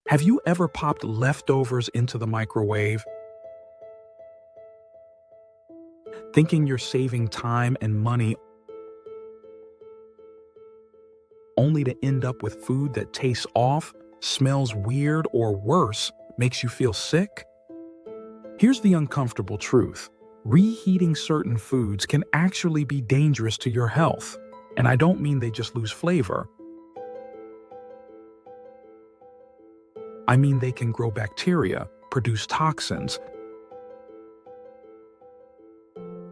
Have you ever popped leftovers into the microwave, thinking you're saving time and money, only to end up with food that tastes off, smells weird, or worse, makes you feel sick? Here's the uncomfortable truth. Reheating certain foods can actually be dangerous to your health. And I don't mean they just lose flavor. I mean they can grow bacteria, produce toxins,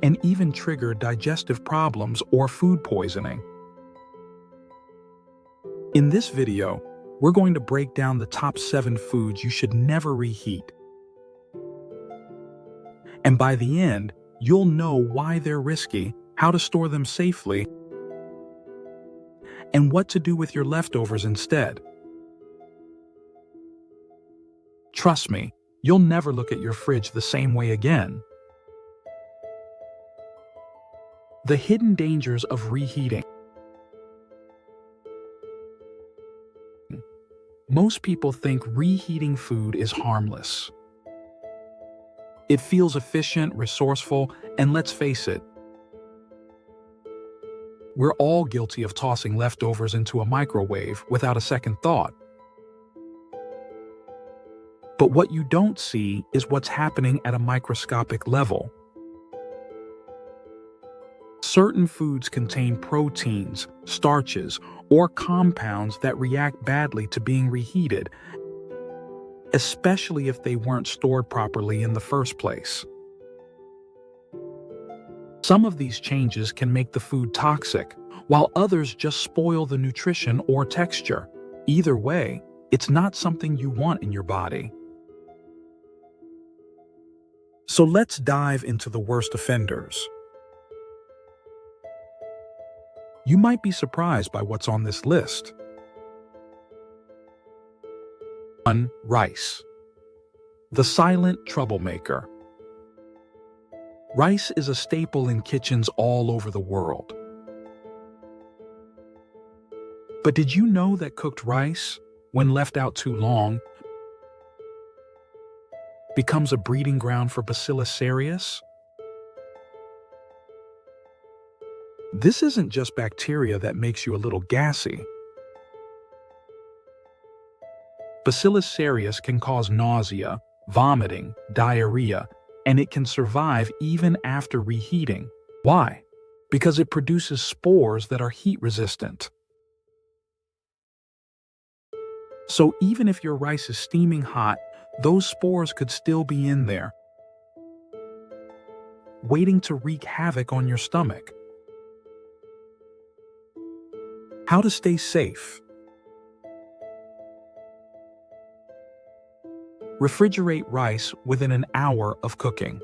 and even trigger digestive problems or food poisoning. In this video, we're going to break down the top 7 foods you should never reheat. And by the end, you'll know why they're risky, how to store them safely, and what to do with your leftovers instead. Trust me, you'll never look at your fridge the same way again. The hidden dangers of reheating. Most people think reheating food is harmless. It feels efficient, resourceful, and let's face it, we're all guilty of tossing leftovers into a microwave without a second thought. But what you don't see is what's happening at a microscopic level. Certain foods contain proteins, starches, or compounds that react badly to being reheated, especially if they weren't stored properly in the first place. Some of these changes can make the food toxic, while others just spoil the nutrition or texture. Either way, it's not something you want in your body. So let's dive into the worst offenders. You might be surprised by what's on this list. 1. Rice. The silent troublemaker. Rice is a staple in kitchens all over the world. But did you know that cooked rice, when left out too long, becomes a breeding ground for Bacillus cereus? This isn't just bacteria that makes you a little gassy. Bacillus cereus can cause nausea, vomiting, diarrhea, and it can survive even after reheating. Why? Because it produces spores that are heat resistant. So even if your rice is steaming hot, those spores could still be in there, waiting to wreak havoc on your stomach. How to stay safe. Refrigerate rice within an hour of cooking.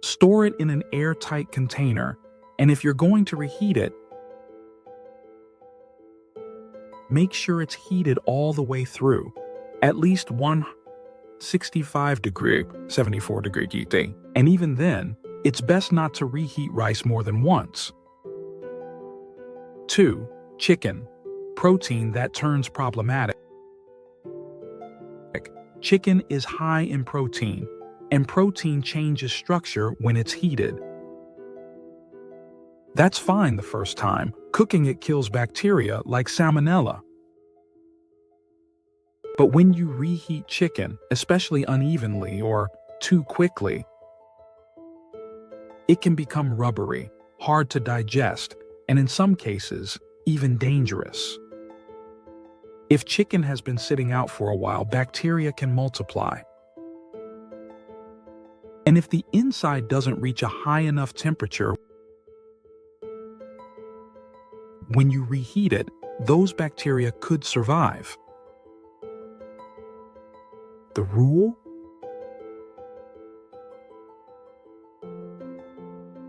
Store it in an airtight container, and if you're going to reheat it, make sure it's heated all the way through, at least 165 degree, 74 degree heat. And even then, it's best not to reheat rice more than once. 2. Chicken. Protein that turns problematic. Chicken is high in protein, and protein changes structure when it's heated. That's fine the first time. Cooking it kills bacteria like salmonella. But when you reheat chicken, especially unevenly or too quickly, it can become rubbery, hard to digest, and in some cases, even dangerous. If chicken has been sitting out for a while, bacteria can multiply. And if the inside doesn't reach a high enough temperature, when you reheat it, those bacteria could survive. The rule?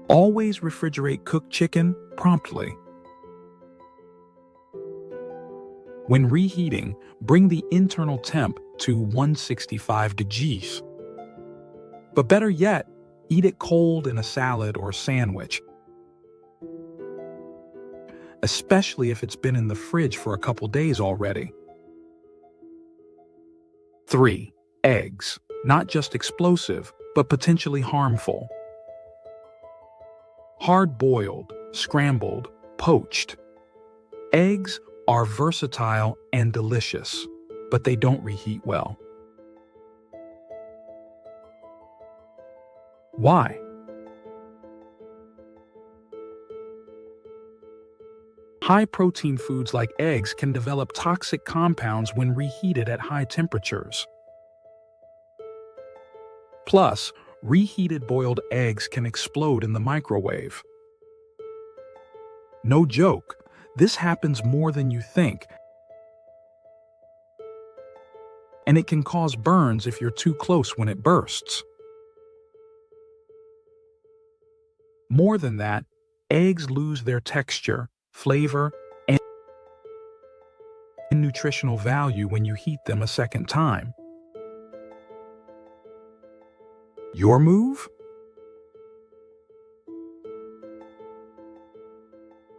Always refrigerate cooked chicken promptly. When reheating, bring the internal temp to 165 degrees. But better yet, eat it cold in a salad or sandwich, especially if it's been in the fridge for a couple days already. 3. Eggs. Not just explosive, but potentially harmful. Hard-boiled, scrambled, poached. Eggs are versatile and delicious, but they don't reheat well. Why? High-protein foods like eggs can develop toxic compounds when reheated at high temperatures. Plus, reheated boiled eggs can explode in the microwave. No joke, this happens more than you think, and it can cause burns if you're too close when it bursts. More than that, eggs lose their texture, flavor, and nutritional value when you heat them a second time. Your move?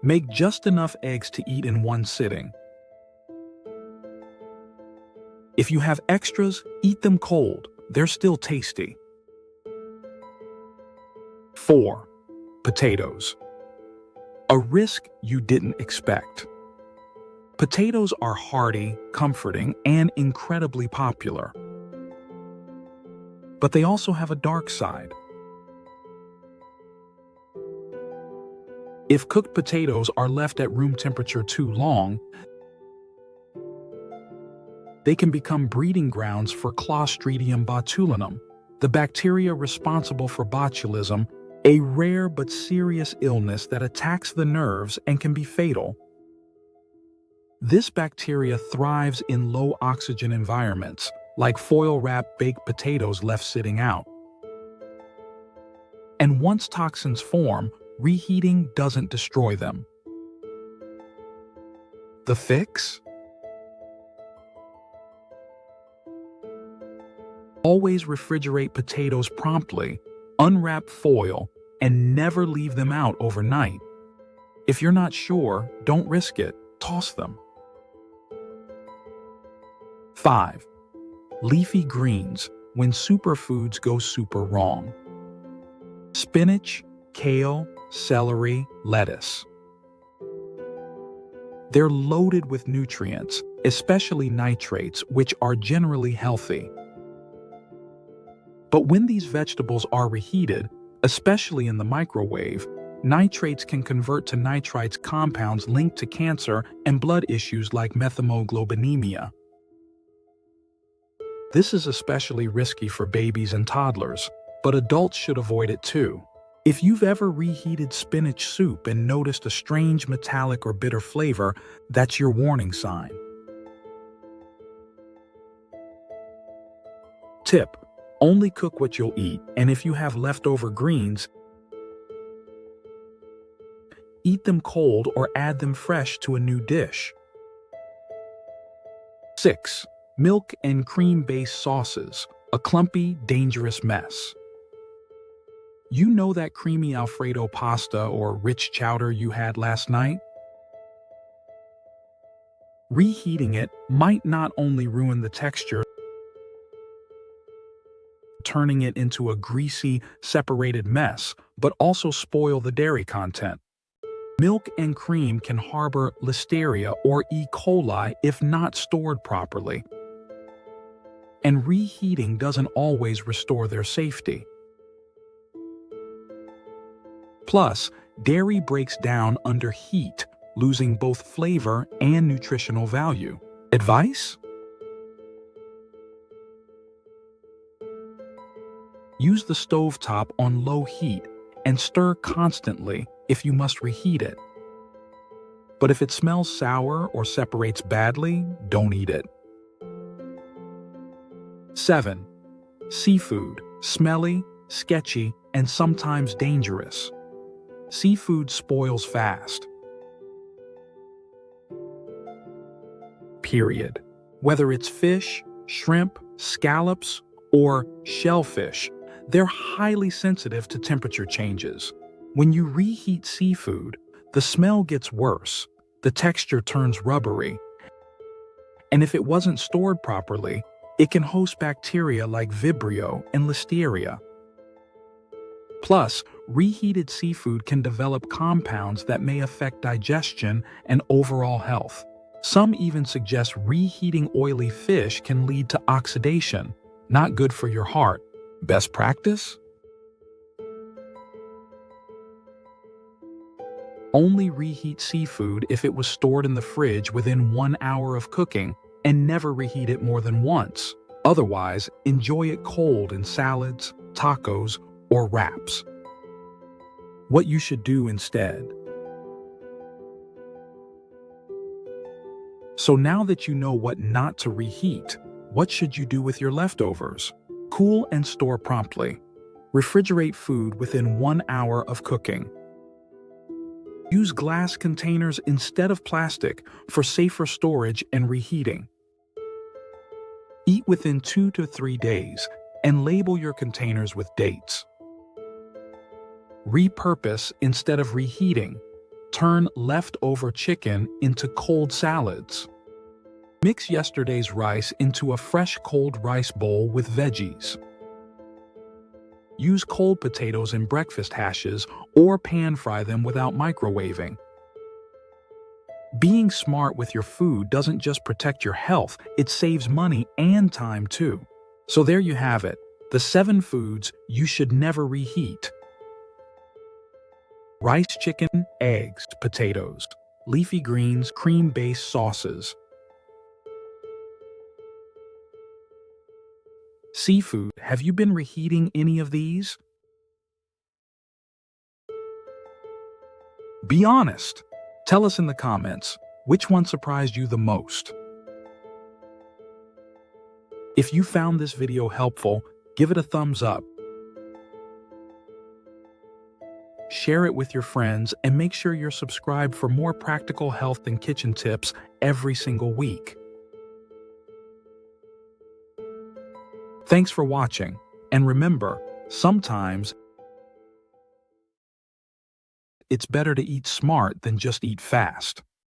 Make just enough eggs to eat in one sitting. If you have extras, eat them cold. They're still tasty. 4. Potatoes. A risk you didn't expect. Potatoes are hearty, comforting, and incredibly popular. But they also have a dark side. If cooked potatoes are left at room temperature too long, they can become breeding grounds for Clostridium botulinum, the bacteria responsible for botulism, a rare but serious illness that attacks the nerves and can be fatal. This bacteria thrives in low-oxygen environments, like foil-wrapped baked potatoes left sitting out. And once toxins form, reheating doesn't destroy them. The fix? Always refrigerate potatoes promptly, unwrap foil, and never leave them out overnight. If you're not sure, don't risk it. Toss them. 5. Leafy greens, when superfoods go super wrong. Spinach, kale, celery, lettuce. They're loaded with nutrients, especially nitrates, which are generally healthy. But when these vegetables are reheated, especially in the microwave, nitrates can convert to nitrites compounds linked to cancer and blood issues like methemoglobinemia. This is especially risky for babies and toddlers, but adults should avoid it too. If you've ever reheated spinach soup and noticed a strange metallic or bitter flavor, that's your warning sign. Tip: only cook what you'll eat, and if you have leftover greens, eat them cold or add them fresh to a new dish. 6. Milk and cream-based sauces, a clumpy, dangerous mess. You know that creamy Alfredo pasta or rich chowder you had last night? Reheating it might not only ruin the texture, turning it into a greasy, separated mess, but also spoil the dairy content. Milk and cream can harbor listeria or E. coli if not stored properly. And reheating doesn't always restore their safety. Plus, dairy breaks down under heat, losing both flavor and nutritional value. Advice? Use the stovetop on low heat and stir constantly if you must reheat it. But if it smells sour or separates badly, don't eat it. 7. Seafood, smelly, sketchy, and sometimes dangerous. Seafood spoils fast. Period. Whether it's fish, shrimp, scallops, or shellfish, they're highly sensitive to temperature changes. When you reheat seafood, the smell gets worse, the texture turns rubbery, and if it wasn't stored properly, It can host bacteria like Vibrio and listeria. Plus, reheated seafood can develop compounds that may affect digestion and overall health. Some even suggest reheating oily fish can lead to oxidation, not good for your heart. Best practice? Only reheat seafood if it was stored in the fridge within 1 hour of cooking, and never reheat it more than once. Otherwise, enjoy it cold in salads, tacos, or wraps. What you should do instead. So now that you know what not to reheat, what should you do with your leftovers? Cool and store promptly. Refrigerate food within 1 hour of cooking. Use glass containers instead of plastic for safer storage and reheating. Eat within 2 to 3 days and label your containers with dates. Repurpose instead of reheating. Turn leftover chicken into cold salads. Mix yesterday's rice into a fresh cold rice bowl with veggies. Use cold potatoes in breakfast hashes or pan fry them without microwaving. Being smart with your food doesn't just protect your health, it saves money and time too. So there you have it, the 7 foods you should never reheat. Rice, chicken, eggs, potatoes, leafy greens, cream-based sauces. Seafood, have you been reheating any of these? Be honest. Tell us in the comments, which one surprised you the most? If you found this video helpful, give it a thumbs up. Share it with your friends and make sure you're subscribed for more practical health and kitchen tips every single week. Thanks for watching, and remember, sometimes it's better to eat smart than just eat fast.